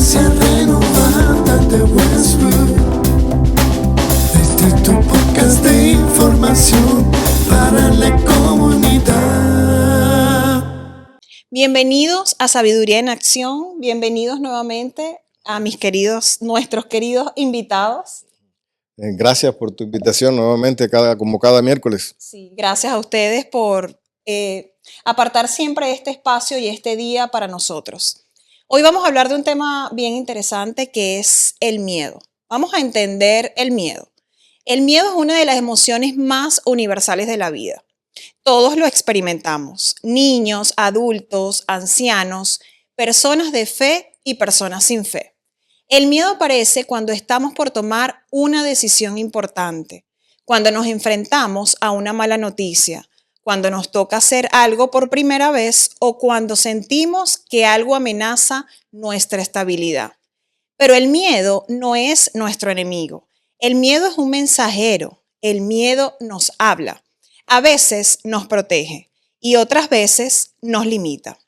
Frecuencia renovada de Westwood. Este es tu podcast de información para la comunidad. Bienvenidos a Sabiduría en Acción. Bienvenidos nuevamente a nuestros queridos invitados. Gracias por tu invitación nuevamente, como cada miércoles. Sí, gracias a ustedes por apartar siempre este espacio y este día para nosotros. Hoy vamos a hablar de un tema bien interesante que es el miedo. Vamos a entender el miedo. El miedo es una de las emociones más universales de la vida. Todos lo experimentamos, niños, adultos, ancianos, personas de fe y personas sin fe. El miedo aparece cuando estamos por tomar una decisión importante, cuando nos enfrentamos a una mala noticia, cuando nos toca hacer algo por primera vez o cuando sentimos que algo amenaza nuestra estabilidad. Pero el miedo no es nuestro enemigo. El miedo es un mensajero. El miedo nos habla. A veces nos protege y otras veces nos limita.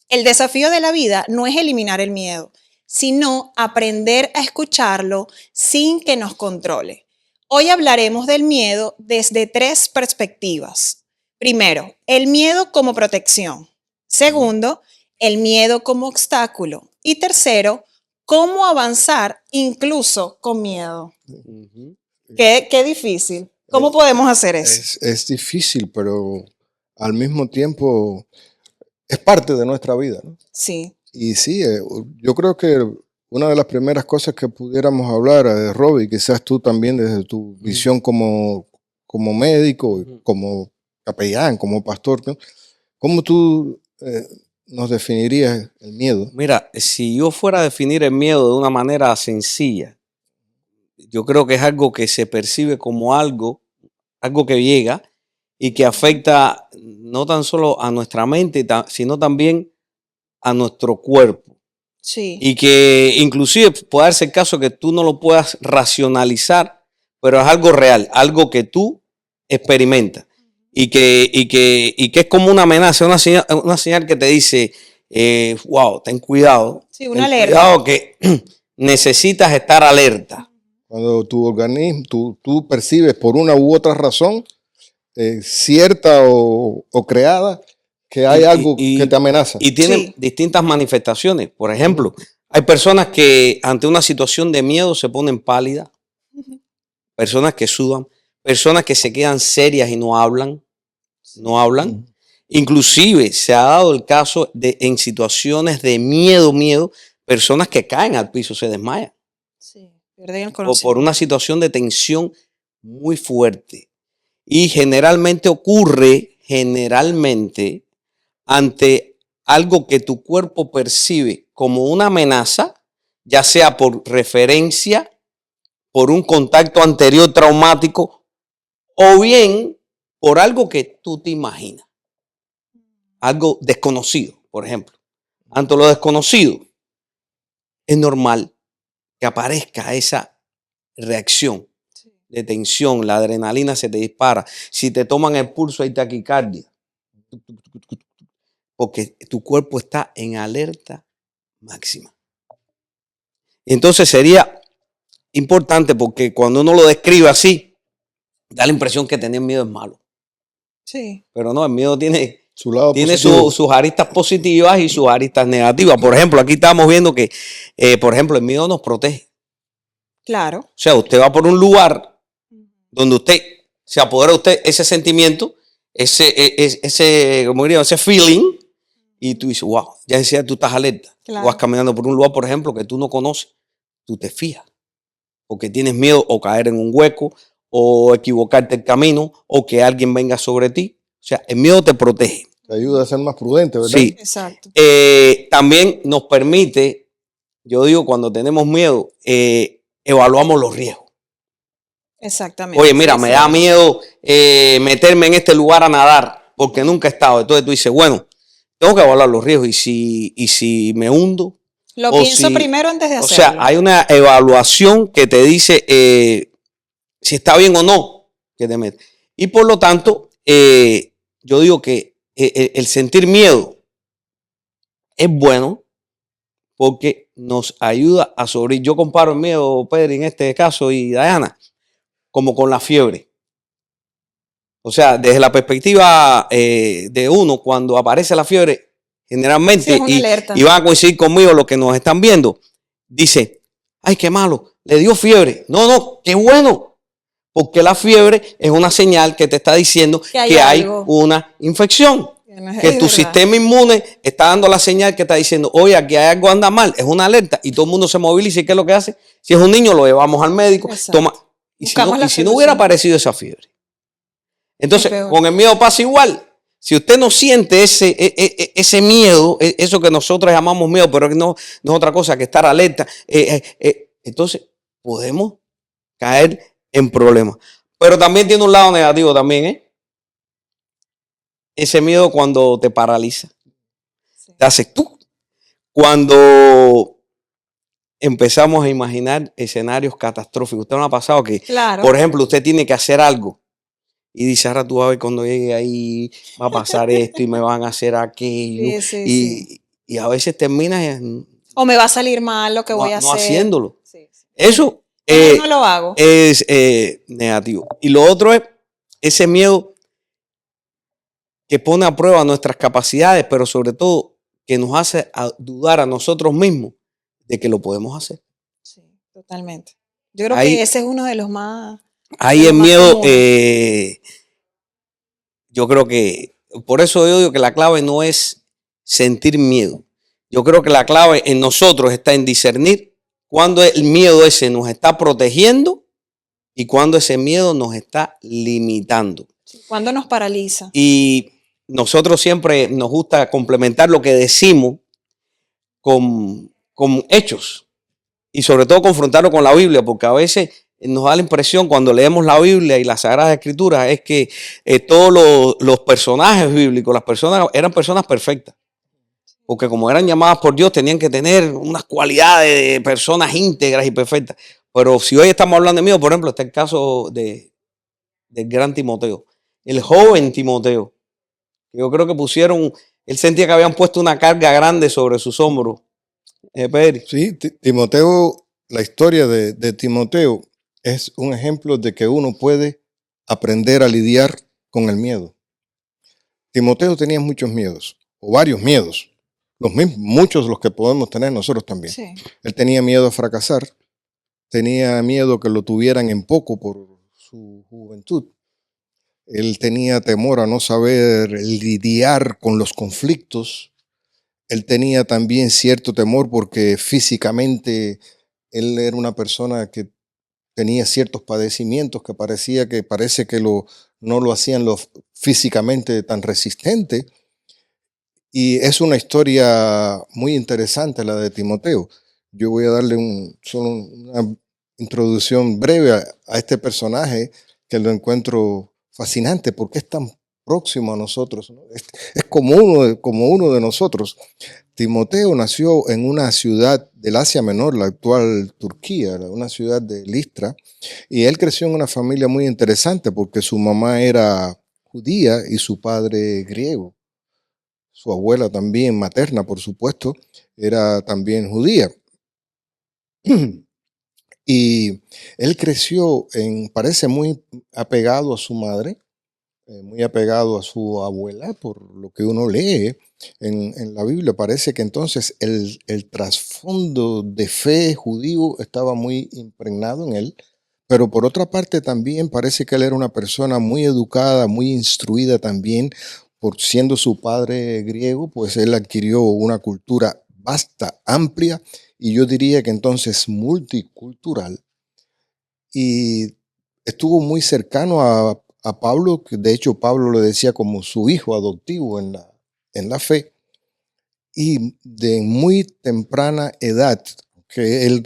El desafío de la vida no es eliminar el miedo, sino aprender a escucharlo sin que nos controle. Hoy hablaremos del miedo desde 3 perspectivas. Primero, el miedo como protección. Segundo, el miedo como obstáculo. Y tercero, cómo avanzar incluso con miedo. Qué difícil. ¿Cómo podemos hacer eso? Es difícil, pero al mismo tiempo es parte de nuestra vida, ¿no? Sí. Y sí, yo creo que una de las primeras cosas que pudiéramos hablar, Robbie, quizás tú también desde tu visión como médico, como capellán, como pastor, ¿no? ¿Cómo tú nos definirías el miedo? Mira, si yo fuera a definir el miedo de una manera sencilla, yo creo que es algo que se percibe como algo que llega y que afecta no tan solo a nuestra mente, sino también a nuestro cuerpo. Sí. Y que inclusive puede darse el caso que tú no lo puedas racionalizar, pero es algo real, algo que tú experimentas y que es como una amenaza, una señal que te dice, wow, ten cuidado. Sí, una alerta. Cuidado que necesitas estar alerta. Cuando tu organismo, tú percibes por una u otra razón, cierta o creada, que hay algo que te amenaza. Y tiene distintas manifestaciones. Por ejemplo, hay personas que ante una situación de miedo se ponen pálidas, personas que sudan, personas que se quedan serias y no hablan. Inclusive se ha dado el caso de en situaciones de miedo, personas que caen al piso, se desmayan. Sí, pierden el O conocimiento. por una situación de tensión muy fuerte. Y generalmente ocurre, ante algo que tu cuerpo percibe como una amenaza, ya sea por referencia, por un contacto anterior traumático, o bien por algo que tú te imaginas. Algo desconocido, por ejemplo. Ante lo desconocido, es normal que aparezca esa reacción de tensión, la adrenalina se te dispara. Si te toman el pulso hay taquicardia. Porque tu cuerpo está en alerta máxima. Entonces sería importante porque cuando uno lo describe así, da la impresión que tener miedo es malo. Sí. Pero no, el miedo tiene sus aristas positivas y sus aristas negativas. Por ejemplo, aquí estamos viendo que, el miedo nos protege. Claro. O sea, usted va por un lugar donde usted se apodera de usted ese sentimiento, ese feeling, y tú dices, wow, ya decía, tú estás alerta. Claro. Tú vas caminando por un lugar, por ejemplo, que tú no conoces, tú te fijas, porque tienes miedo o caer en un hueco, o equivocarte el camino, o que alguien venga sobre ti. O sea, el miedo te protege. Te ayuda a ser más prudente, ¿verdad? Sí. Exacto. También nos permite, yo digo, cuando tenemos miedo, evaluamos los riesgos. Exactamente. Oye, mira, me da miedo meterme en este lugar a nadar porque nunca he estado. Entonces tú dices, bueno, tengo que evaluar los riesgos. Y si me hundo. Lo pienso primero antes de hacerlo. O sea, hay una evaluación que te dice si está bien o no que te metes. Y por lo tanto, yo digo que el sentir miedo es bueno porque nos ayuda a sobrevivir. Yo comparo el miedo, Pedro, en este caso, y Diana, como con la fiebre. O sea, desde la perspectiva de uno, cuando aparece la fiebre, Sí, generalmente, es una alerta. y van a coincidir conmigo los que nos están viendo, dice, ay, qué malo, le dio fiebre. No, qué bueno, porque la fiebre es una señal que te está diciendo Que hay que hay algo. una infección. Que Es tu verdad. sistema inmune está dando la señal que está diciendo, oye, aquí hay algo anda mal, es una alerta, y todo el mundo se moviliza. ¿Y qué es lo que hace? Si es un niño, lo llevamos al médico, Exacto. toma. Y Buscamos la si no hubiera solución. aparecido esa fiebre. Entonces, Es peor. con el miedo pasa igual. Si usted no siente ese miedo, eso que nosotros llamamos miedo, pero que no es otra cosa que estar alerta, entonces podemos caer en problemas. Pero también tiene un lado negativo también, ¿eh? Ese miedo cuando te paraliza. Sí. Te haces tú. Cuando empezamos a imaginar escenarios catastróficos. ¿Usted no ha pasado que, Claro. por ejemplo, usted tiene que hacer algo y dice, ahora tú vas a ver cuando llegue ahí, va a pasar esto y me van a hacer aquello? Sí. Y a veces terminas O me va a salir mal lo que voy a no hacer. haciéndolo. Sí. Eso Mejor no lo hago. es negativo. Y lo otro es ese miedo que pone a prueba nuestras capacidades, pero sobre todo que nos hace dudar a nosotros mismos de que lo podemos hacer. Sí, totalmente. Yo creo Ahí- que ese es uno de los más. Ahí de el los más miedo, comunes. yo creo que, por eso yo digo que la clave no es sentir miedo. Yo creo que la clave en nosotros está en discernir cuando el miedo ese nos está protegiendo y cuando ese miedo nos está limitando. Cuando nos paraliza. Y nosotros siempre nos gusta complementar lo que decimos con hechos y sobre todo confrontarlo con la Biblia, porque a veces nos da la impresión cuando leemos la Biblia y las Sagradas Escrituras es que todos los personajes bíblicos, las personas eran personas perfectas, porque como eran llamadas por Dios tenían que tener unas cualidades de personas íntegras y perfectas. Pero si hoy estamos hablando de mí, por ejemplo, está el caso del gran Timoteo, el joven Timoteo. Yo creo que él sentía que habían puesto una carga grande sobre sus hombros. Pedro. Sí, Timoteo, la historia de Timoteo es un ejemplo de que uno puede aprender a lidiar con el miedo. Timoteo tenía muchos miedos, o varios miedos, muchos de los que podemos tener nosotros también. Sí. Él tenía miedo a fracasar, tenía miedo que lo tuvieran en poco por su juventud. Él tenía temor a no saber lidiar con los conflictos. Él tenía también cierto temor porque físicamente él era una persona que tenía ciertos padecimientos que parece que no lo hacían físicamente tan resistente. Y es una historia muy interesante la de Timoteo. Yo voy a darle solo una introducción breve a este personaje que lo encuentro fascinante porque es tan próximo a nosotros, ¿no? Es como uno de nosotros. Timoteo nació en una ciudad del Asia Menor, la actual Turquía, una ciudad de Listra, y él creció en una familia muy interesante porque su mamá era judía y su padre griego. Su abuela también, materna, por supuesto, era también judía. Y él creció parece muy apegado a su madre, muy apegado a su abuela, por lo que uno lee en la Biblia. Parece que entonces el trasfondo de fe judío estaba muy impregnado en él, pero por otra parte también parece que él era una persona muy educada, muy instruida también, por siendo su padre griego, pues él adquirió una cultura vasta, amplia, y yo diría que entonces multicultural, y estuvo muy cercano a Pablo, que de hecho Pablo lo decía como su hijo adoptivo en la fe, y de muy temprana edad, que él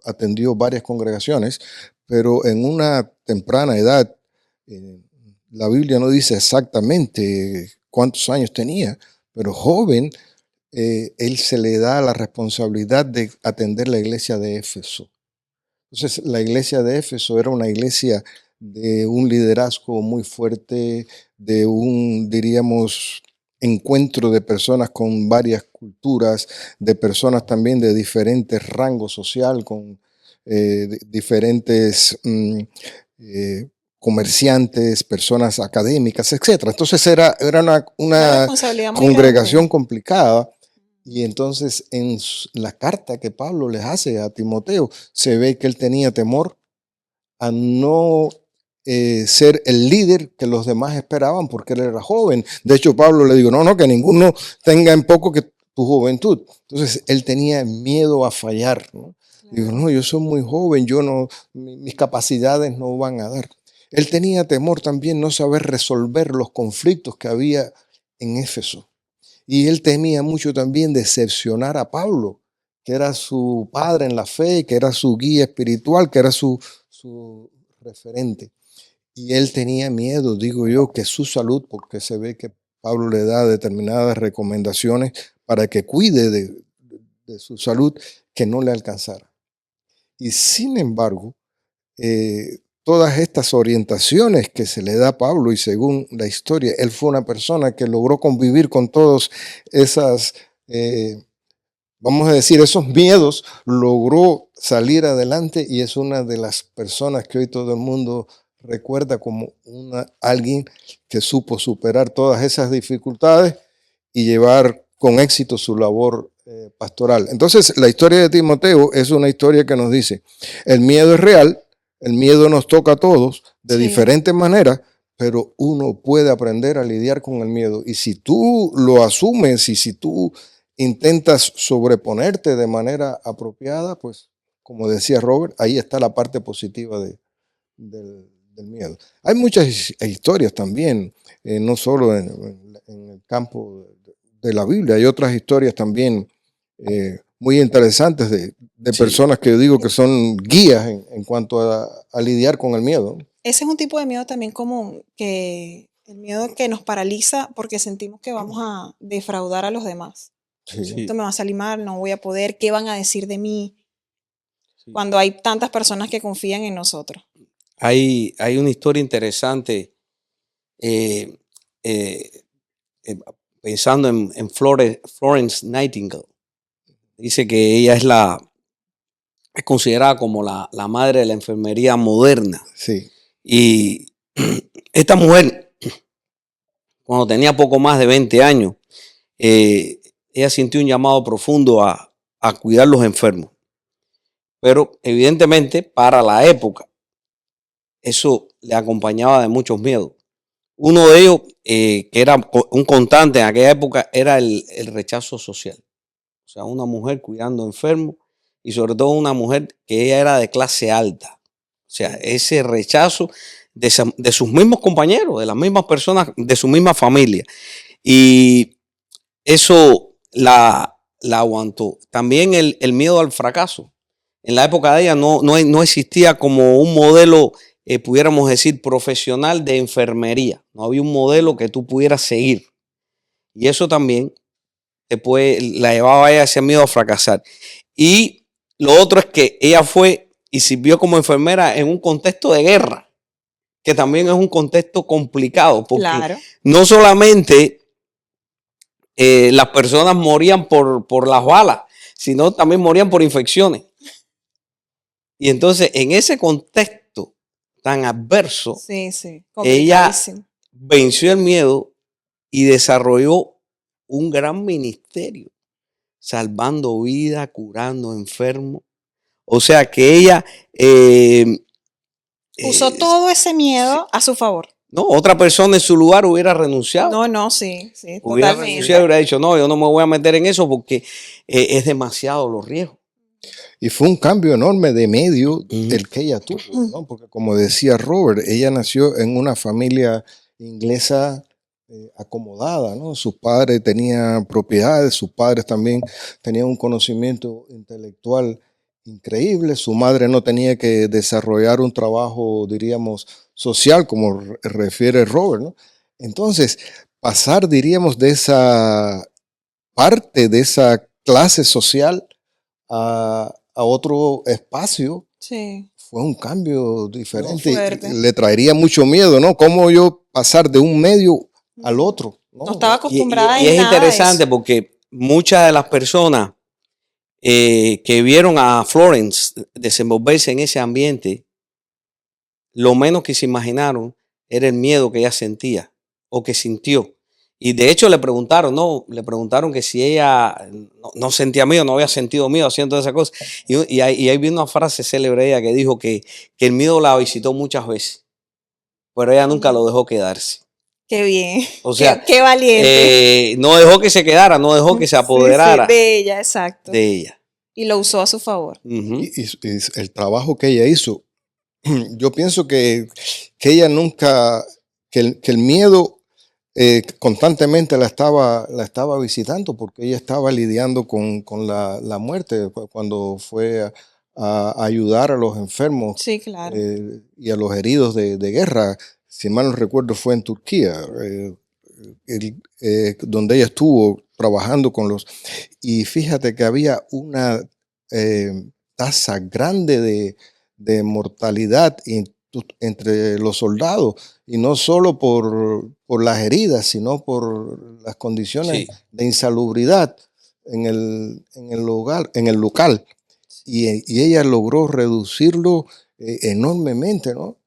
atendió varias congregaciones, pero en una temprana edad, la Biblia no dice exactamente cuántos años tenía, pero joven, él se le da la responsabilidad de atender la iglesia de Éfeso. Entonces, la iglesia de Éfeso era una iglesia de un liderazgo muy fuerte, diríamos, encuentro de personas con varias culturas, de personas también de diferentes rangos social, con diferentes comerciantes, personas académicas, etcétera. Entonces era una responsabilidad muy congregación grande. complicada. Y entonces en la carta que Pablo les hace a Timoteo, se ve que él tenía temor a no ser el líder que los demás esperaban porque él era joven. De hecho, Pablo le dijo, no, que ninguno tenga en poco que tu juventud. Entonces, él tenía miedo a fallar, ¿no? Digo, no, yo soy muy joven, yo no, mis capacidades no van a dar. Él tenía temor también no saber resolver los conflictos que había en Éfeso. Y él temía mucho también decepcionar a Pablo, que era su padre en la fe, que era su guía espiritual, que era su referente. Y él tenía miedo, digo yo, que su salud, porque se ve que Pablo le da determinadas recomendaciones para que cuide de su salud, que no le alcanzara. Y sin embargo, todas estas orientaciones que se le da a Pablo, y según la historia, él fue una persona que logró convivir con todos esas, vamos a decir, esos miedos, logró salir adelante y es una de las personas que hoy todo el mundo recuerda como alguien que supo superar todas esas dificultades y llevar con éxito su labor pastoral. Entonces, la historia de Timoteo es una historia que nos dice, el miedo es real, el miedo nos toca a todos de diferentes maneras, pero uno puede aprender a lidiar con el miedo. Y si tú lo asumes y si tú intentas sobreponerte de manera apropiada, pues, como decía Robert, ahí está la parte positiva del miedo. Hay muchas historias también, no solo en el campo de la Biblia, hay otras historias también muy interesantes de personas que yo digo que son guías en cuanto a lidiar con el miedo. Ese es un tipo de miedo también común, que el miedo que nos paraliza porque sentimos que vamos a defraudar a los demás. Sí. Esto me va a salir mal, no voy a poder, ¿qué van a decir de mí? Cuando hay tantas personas que confían en nosotros. Hay una historia interesante pensando en Florence Nightingale. Dice que ella es considerada como la madre de la enfermería moderna. Sí. Y esta mujer, cuando tenía poco más de 20 años, ella sintió un llamado profundo a cuidar los enfermos. Pero evidentemente para la época, eso le acompañaba de muchos miedos. Uno de ellos, que era un constante en aquella época, era el rechazo social. O sea, una mujer cuidando enfermos y sobre todo una mujer que ella era de clase alta. O sea, ese rechazo de sus mismos compañeros, de las mismas personas, de su misma familia. Y eso la aguantó. También el miedo al fracaso. En la época de ella no existía como un modelo, pudiéramos decir, profesional de enfermería. No había un modelo que tú pudieras seguir. Y eso también la llevaba a ella ese miedo a fracasar. Y lo otro es que ella fue y sirvió como enfermera en un contexto de guerra, que también es un contexto complicado, porque no solamente las personas morían por las balas, sino también morían por infecciones. Y entonces, en ese contexto tan adverso, ella venció el miedo y desarrolló un gran ministerio, salvando vidas, curando enfermos. O sea que ella usó todo ese miedo a su favor. No, otra persona en su lugar hubiera renunciado. Sí, hubiera totalmente. renunciado, hubiera dicho, no, yo no me voy a meter en eso porque es demasiado los riesgos. Y fue un cambio enorme de medio el que ella tuvo, ¿no? Porque como decía Robert, ella nació en una familia inglesa acomodada, ¿no? Sus padres tenían propiedades, sus padres también tenían un conocimiento intelectual increíble, su madre no tenía que desarrollar un trabajo, diríamos, social, como refiere Robert, ¿no? Entonces, pasar, diríamos, de esa parte, de esa clase social a otro espacio, fue un cambio diferente. Le traería mucho miedo, ¿no? ¿Cómo yo pasar de un medio al otro? No estaba acostumbrada y en es nada de interesante eso. porque muchas de las personas que vieron a Florence desenvolverse en ese ambiente, lo menos que se imaginaron era el miedo que ella sentía o que sintió. Y de hecho le preguntaron, ¿no? Le preguntaron que si ella no sentía miedo, no había sentido miedo haciendo esa cosa. Y ahí vi una frase célebre de ella que dijo que el miedo la visitó muchas veces, pero ella nunca lo dejó quedarse. Qué bien. O sea, Qué valiente. no dejó que se quedara, no dejó que se Sí, sí, apoderara de ella, exacto. de ella. Y lo usó a su favor. Ujú. Y el trabajo que ella hizo, yo pienso que ella nunca, que el miedo constantemente la estaba visitando porque ella estaba lidiando con la muerte cuando fue a ayudar a los enfermos Sí, claro. y a los heridos de guerra. Si mal no recuerdo, fue en Turquía, donde ella estuvo trabajando con los... Y fíjate que había una tasa grande de mortalidad entre los soldados, y no solo por las heridas, sino por las condiciones Sí. de insalubridad en el local. Y ella logró reducirlo enormemente, ¿no?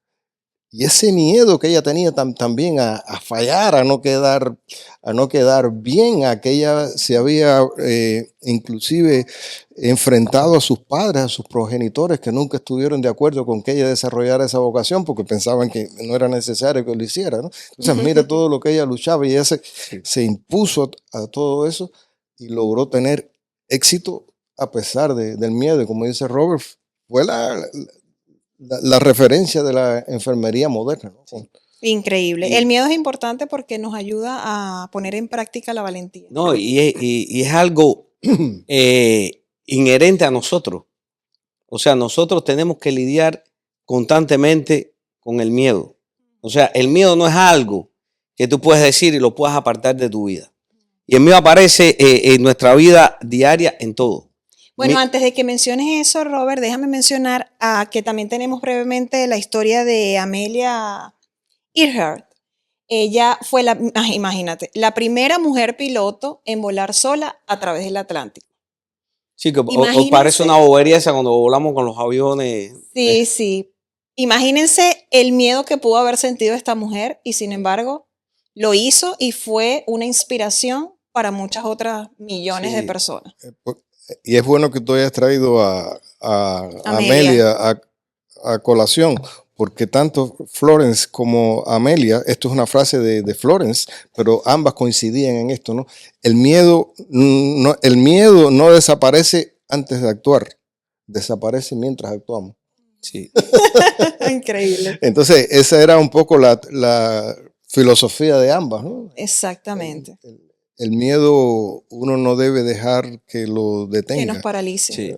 Y ese miedo que ella tenía también a fallar, a no quedar bien, a que ella se había inclusive enfrentado a sus padres, a sus progenitores, que nunca estuvieron de acuerdo con que ella desarrollara esa vocación porque pensaban que no era necesario que lo hiciera, ¿no? Entonces, mira todo lo que ella luchaba, y ella se impuso a todo eso y logró tener éxito a pesar del miedo. Y como dice Robert, fue la referencia de la enfermería moderna, ¿no? Increíble. Y- El miedo es importante porque nos ayuda a poner en práctica la valentía. No, y es algo inherente a nosotros. O sea, nosotros tenemos que lidiar constantemente con el miedo. O sea, el miedo no es algo que tú puedes decir y lo puedas apartar de tu vida. Y el miedo aparece en nuestra vida diaria en todo. Bueno, Mi- antes de que menciones eso, Robert, déjame mencionar que también tenemos brevemente la historia de Amelia Earhart. Ella fue imagínate, la primera mujer piloto en volar sola a través del Atlántico. Sí, que Imagínense. parece una bobería esa cuando volamos con los aviones. Sí, sí. Imagínense el miedo que pudo haber sentido esta mujer y sin embargo lo hizo y fue una inspiración para muchas otras millones de Sí. personas. Y es bueno que tú hayas traído a Amelia. Amelia a colación, porque tanto Florence como Amelia, esto es una frase de Florence, pero ambas coincidían en esto, ¿no? El miedo no desaparece antes de actuar, desaparece mientras actuamos. Sí. Increíble. Entonces, esa era un poco la filosofía de ambas, ¿no? Exactamente. El miedo uno no debe dejar que lo Que detenga. nos paralice. Sí.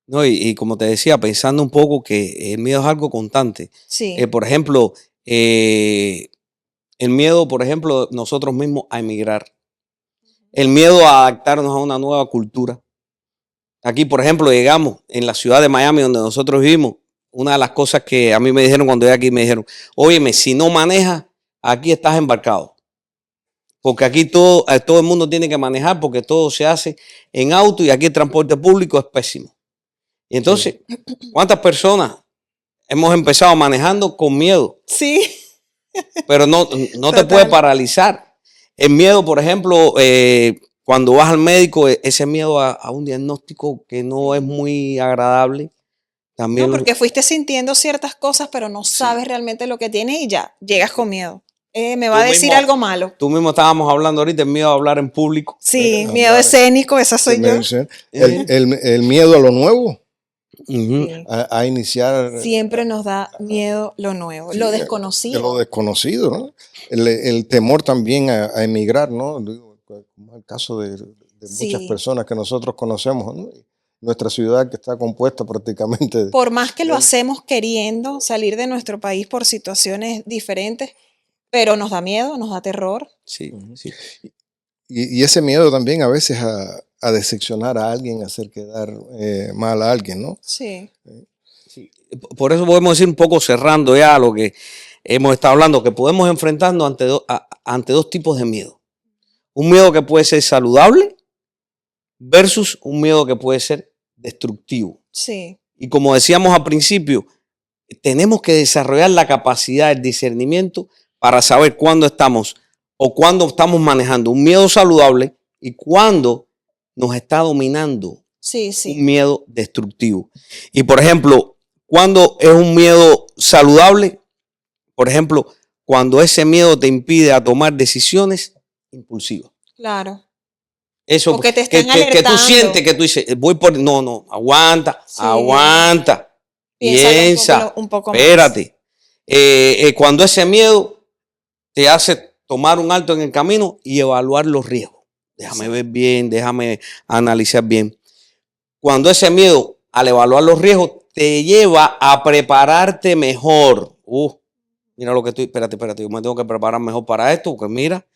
No, y como te decía, pensando un poco que el miedo es algo constante. Sí. Por ejemplo, el miedo, por ejemplo, nosotros mismos a emigrar. El miedo a adaptarnos a una nueva cultura. Aquí, por ejemplo, llegamos en la ciudad de Miami, donde nosotros vivimos. Una de las cosas que a mí me dijeron cuando llegué aquí, me dijeron, óyeme, si no manejas, aquí estás embarcado. Porque aquí todo el mundo tiene que manejar porque todo se hace en auto y aquí el transporte público es pésimo. Y entonces, ¿cuántas personas hemos empezado manejando con miedo? Sí. Pero no te Total. puede paralizar. El miedo, por ejemplo, cuando vas al médico, ese miedo a un diagnóstico que no es muy agradable. También No, porque fuiste sintiendo ciertas cosas, pero no sabes realmente lo que tienes y ya llegas con miedo. Me va a Tú decir mismo- algo malo. Tú mismo estábamos hablando ahorita, el miedo a hablar en público. Sí, hablar. miedo escénico, esa soy Se yo. menciona. El miedo a lo nuevo, Ujú. Sí. a iniciar Siempre nos da miedo lo nuevo, sí, lo de desconocido. lo desconocido, ¿no? El temor también a emigrar, ¿no? Digo, como el caso de muchas Sí. personas que nosotros conocemos, ¿no? Nuestra ciudad, que está compuesta prácticamente de... Por más que lo hacemos queriendo salir de nuestro país por situaciones diferentes, pero nos da miedo, nos da terror. Sí, sí. Y ese miedo también a veces a decepcionar a alguien, a hacer quedar mal a alguien, ¿no? Sí. Sí. Por eso podemos decir, un poco cerrando ya lo que hemos estado hablando, que podemos enfrentarnos ante dos tipos de miedo. Un miedo que puede ser saludable versus un miedo que puede ser destructivo. Sí. Y como decíamos al principio, tenemos que desarrollar la capacidad del discernimiento para saber cuándo estamos manejando un miedo saludable y cuándo nos está dominando Sí, sí. un miedo destructivo. Y por ejemplo, cuando es un miedo saludable, por ejemplo, cuando ese miedo te impide a tomar decisiones impulsivas. Claro. Eso O que te que están tú alertando. sientes que tú dices, voy por... No, aguanta, Sí. aguanta, Piénsalo piensa, un poco más. espérate. Cuando ese miedo te hace tomar un alto en el camino y evaluar los riesgos. Déjame ver bien, déjame analizar bien. Cuando ese miedo, al evaluar los riesgos, te lleva a prepararte mejor. Mira lo que estoy, espérate, yo me tengo que preparar mejor para esto, porque mira.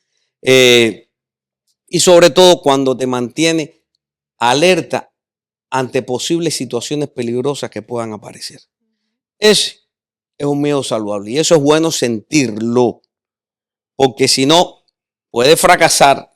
Y sobre todo cuando te mantiene alerta ante posibles situaciones peligrosas que puedan aparecer. Ese es un miedo saludable y eso es bueno sentirlo, porque si no, puede fracasar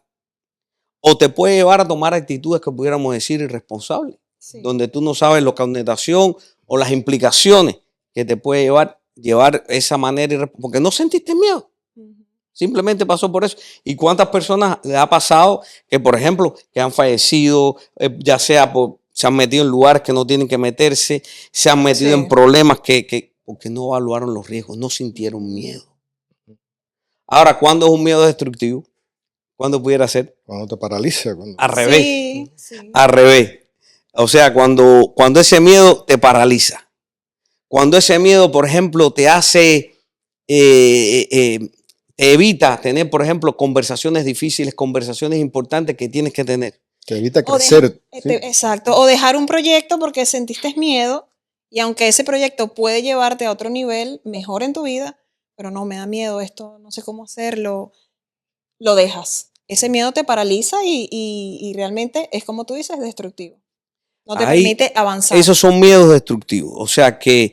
o te puede llevar a tomar actitudes que pudiéramos decir irresponsables, Sí. donde tú no sabes la connotación o las implicaciones que te puede llevar esa manera, porque no sentiste miedo. Ujú. Simplemente pasó por eso. ¿Y cuántas personas le ha pasado que, por ejemplo, que han fallecido, ya sea se han metido en lugares que no tienen que meterse, se han metido Sí. en problemas porque no evaluaron los riesgos, no sintieron miedo? Ahora, ¿cuándo es un miedo destructivo? ¿Cuándo pudiera ser? Cuando te paraliza. Cuando... Al revés. Sí, sí. Al revés. O sea, cuando ese miedo te paraliza. Cuando ese miedo, por ejemplo, te hace... te evita tener, por ejemplo, conversaciones difíciles, conversaciones importantes que tienes que tener. Te evita O crecer. ¿sí? Exacto. O dejar un proyecto porque sentiste miedo y aunque ese proyecto puede llevarte a otro nivel mejor en tu vida, pero no, me da miedo esto, no sé cómo hacerlo, lo dejas. Ese miedo te paraliza y realmente es como tú dices, destructivo. No te Ahí, permite avanzar. esos son miedos destructivos. O sea que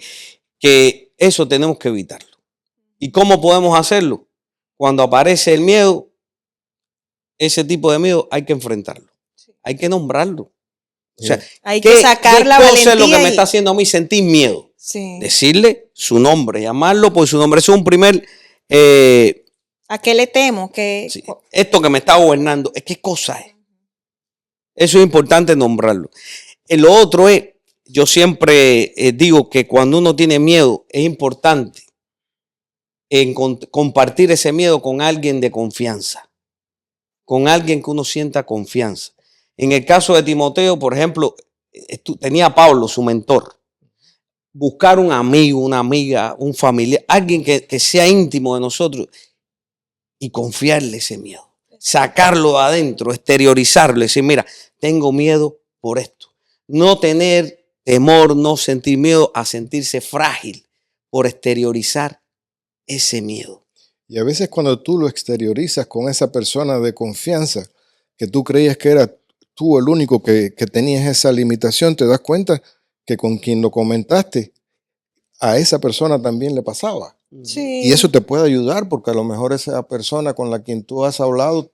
eso tenemos que evitarlo. ¿Y cómo podemos hacerlo? Cuando aparece el miedo, ese tipo de miedo hay que enfrentarlo. Hay que nombrarlo. O sea, hay que sacar la cosa valentía. es lo que me está haciendo a mí sentir miedo? Sí. Decirle su nombre, llamarlo por su nombre. Eso es un primer... ¿A qué le temo? sí, esto que me está gobernando, ¿qué cosa es? Eso es importante nombrarlo. Lo otro es, yo siempre digo que cuando uno tiene miedo, es importante compartir ese miedo con alguien de confianza, con alguien que uno sienta confianza. En el caso de Timoteo, por ejemplo, tenía a Pablo, su mentor. Buscar un amigo, una amiga, un familiar, alguien que sea íntimo de nosotros y confiarle ese miedo. Sacarlo de adentro, exteriorizarlo, decir, mira, tengo miedo por esto. No tener temor, no sentir miedo a sentirse frágil por exteriorizar ese miedo. Y a veces cuando tú lo exteriorizas con esa persona de confianza, que tú creías que era tú el único que tenías esa limitación, te das cuenta que con quien lo comentaste, a esa persona también le pasaba. Sí. Y eso te puede ayudar porque a lo mejor esa persona con la quien tú has hablado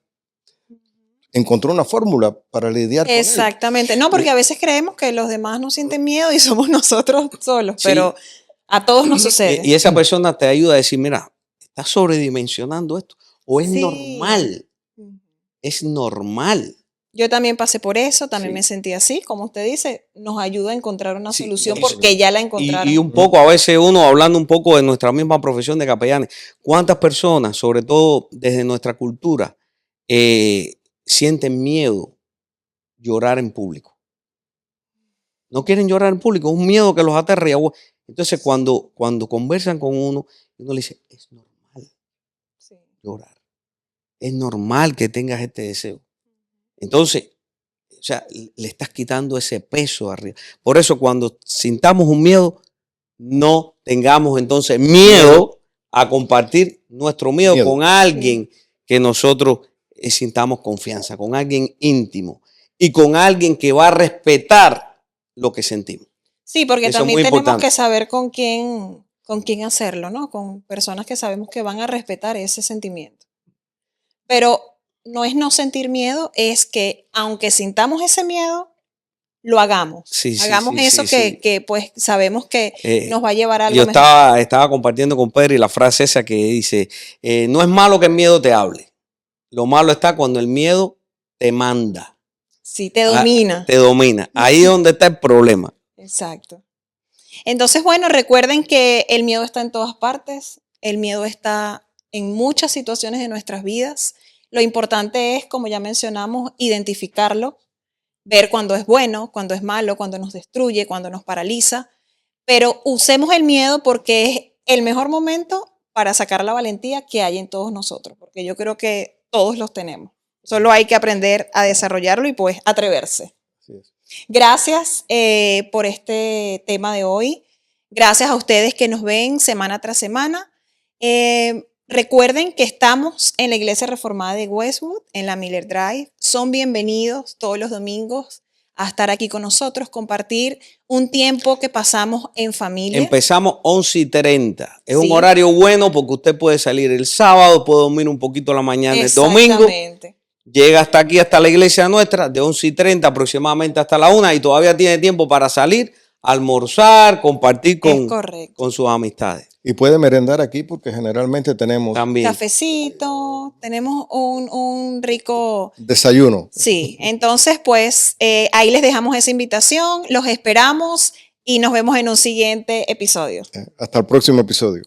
encontró una fórmula para lidiar con él. Exactamente. No, porque a veces creemos que los demás no sienten miedo y somos nosotros solos, Sí. pero a todos nos sucede. Y esa persona te ayuda a decir, mira, estás sobredimensionando esto. O es Sí. normal. Es normal. Yo también pasé por eso, también Sí. me sentí así, como usted dice, nos ayuda a encontrar una Sí, solución eso. porque ya la encontraron. Y un poco, a veces uno hablando un poco de nuestra misma profesión de capellanes, ¿cuántas personas, sobre todo desde nuestra cultura, sienten miedo llorar en público? No quieren llorar en público, es un miedo que los aterra. Entonces cuando conversan con uno le dice, es normal Sí. llorar. Es normal que tengas este deseo. Entonces, o sea, le estás quitando ese peso arriba. Por eso cuando sintamos un miedo, no tengamos entonces miedo a compartir nuestro miedo con alguien que nosotros sintamos confianza, con alguien íntimo y con alguien que va a respetar lo que sentimos. Sí, porque Eso es también muy tenemos importante. que saber con quién hacerlo, ¿no? Con personas que sabemos que van a respetar ese sentimiento. Pero no es no sentir miedo, es que aunque sintamos ese miedo, lo hagamos. Sí, sí, Hagamos sí, eso sí, sí. que pues sabemos que nos va a llevar a algo Yo mejor. estaba compartiendo con Pedro y la frase esa que dice, no es malo que el miedo te hable. Lo malo está cuando el miedo te manda. Sí, te domina. Te domina. Ahí es donde está el problema. Exacto. Entonces, bueno, recuerden que el miedo está en todas partes. El miedo está en muchas situaciones de nuestras vidas. Lo importante es, como ya mencionamos, identificarlo, ver cuándo es bueno, cuándo es malo, cuándo nos destruye, cuándo nos paraliza. Pero usemos el miedo porque es el mejor momento para sacar la valentía que hay en todos nosotros, porque yo creo que todos los tenemos. Solo hay que aprender a desarrollarlo y pues atreverse. Así es. Gracias por este tema de hoy. Gracias a ustedes que nos ven semana tras semana. Recuerden que estamos en la Iglesia Reformada de Westwood, en la Miller Drive. Son bienvenidos todos los domingos a estar aquí con nosotros, compartir un tiempo que pasamos en familia. Empezamos 11:30. Es Sí. un horario bueno porque usted puede salir el sábado, puede dormir un poquito la mañana el domingo. Exactamente. Llega hasta aquí, hasta la iglesia nuestra, de 11:30 aproximadamente hasta la 1 y todavía tiene tiempo para salir, almorzar, compartir Es correcto. con sus amistades. Y puede merendar aquí porque generalmente tenemos También. Cafecito, tenemos un rico... desayuno. Sí, entonces pues ahí les dejamos esa invitación, los esperamos y nos vemos en un siguiente episodio. Hasta el próximo episodio.